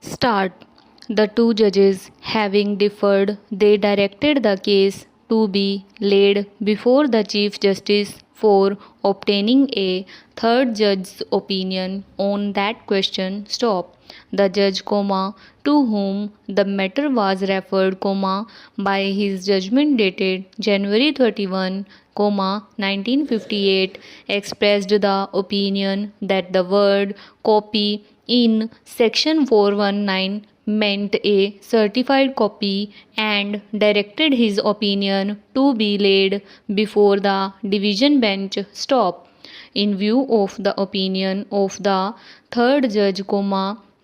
Start. The two judges, having differed, they directed the case to be laid before the Chief Justice for obtaining a third judge's opinion on that question. Stop. The judge, to whom the matter was referred, by his judgment dated January 31, 1958, expressed the opinion that the word copy in section 419 meant a certified copy and directed his opinion to be laid before the division bench. Stop. In view of the opinion of the third judge,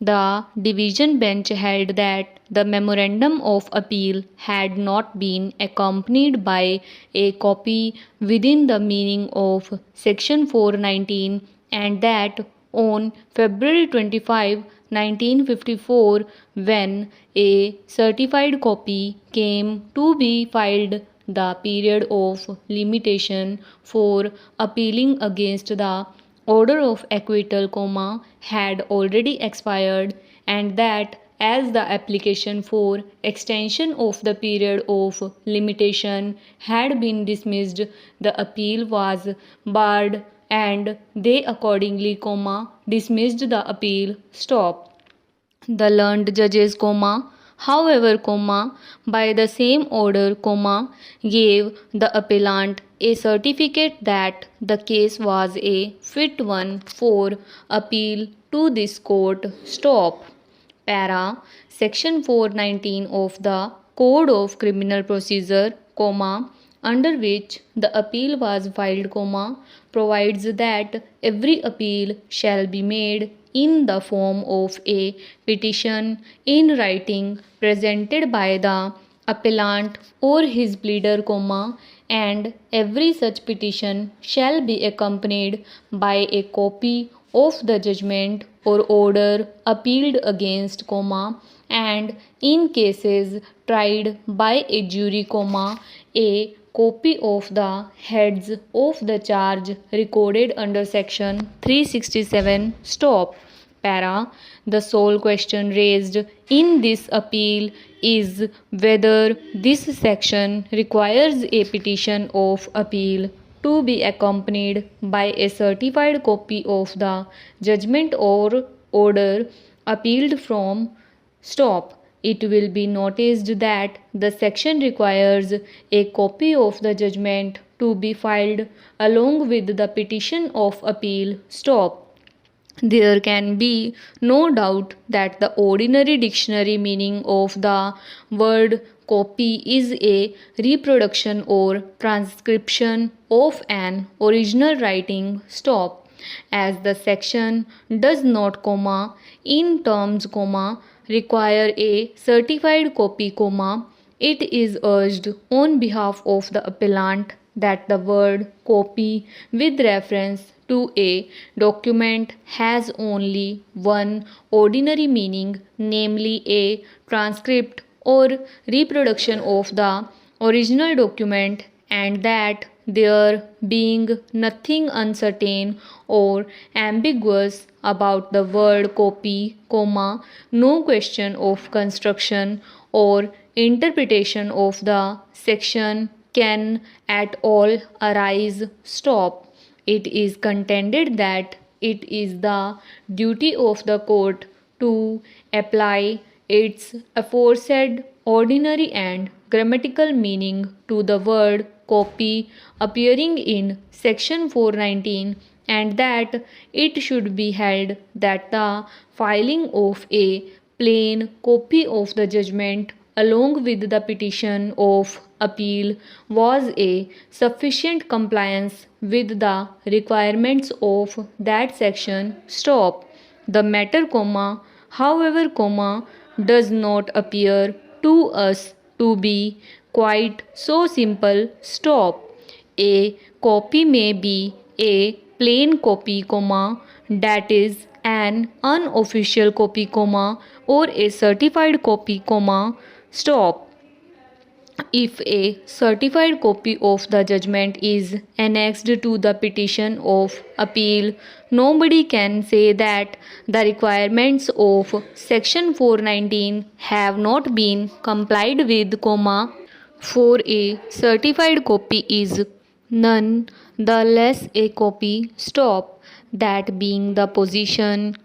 the division bench held that the memorandum of appeal had not been accompanied by a copy within the meaning of section 419 and that on February 25, 1954, when a certified copy came to be filed, the period of limitation for appealing against the order of acquittal, had already expired, and that as the application for extension of the period of limitation had been dismissed, the appeal was barred and they accordingly, dismissed the appeal. Stop. The learned judges, however, by the same order, gave the appellant a certificate that the case was a fit one for appeal to this court. Stop. Para. Section 419 of the Code of Criminal Procedure, under which the appeal was filed, provides that every appeal shall be made in the form of a petition in writing presented by the appellant or his pleader, and every such petition shall be accompanied by a copy of the judgment or order appealed against, and in cases tried by a jury, a copy of the heads of the charge recorded under section 367. Stop. Para. The sole question raised in this appeal is whether this section requires a petition of appeal to be accompanied by a certified copy of the judgment or order appealed from. Stop. It will be noticed that the section requires a copy of the judgment to be filed along with the petition of appeal. Stop. There can be no doubt that the ordinary dictionary meaning of the word copy is a reproduction or transcription of an original writing. Stop. As the section does not, in terms, require a certified copy, it is urged on behalf of the appellant that the word copy with reference to a document has only one ordinary meaning, namely a transcript or reproduction of the original document, and that there being nothing uncertain or ambiguous about the word copy, no question of construction or interpretation of the section can at all arise. Stop. It is contended that it is the duty of the court to apply its aforesaid ordinary and grammatical meaning to the word copy appearing in section 419, and that it should be held that the filing of a plain copy of the judgment along with the petition of appeal was a sufficient compliance with the requirements of that section. Stop. The matter, however, does not appear to us to be quite so simple. Stop. A copy may be a plain copy, that is an unofficial copy, or a certified copy, stop. If a certified copy of the judgment is annexed to the petition of appeal, nobody can say that the requirements of Section 419 have not been complied with, for a certified copy is none the less a copy, that being the position,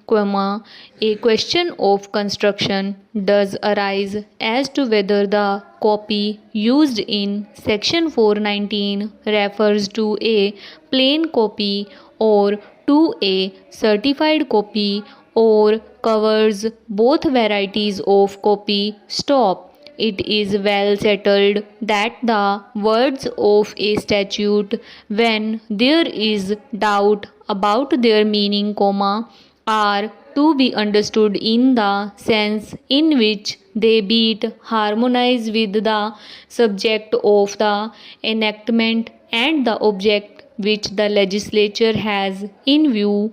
a question of construction does arise as to whether the copy used in Section 419 refers to a plain copy or to a certified copy or covers both varieties of copy, It is well settled that the words of a statute, when there is doubt about their meaning, are to be understood in the sense in which they harmonize with the subject of the enactment and the object which the legislature has in view,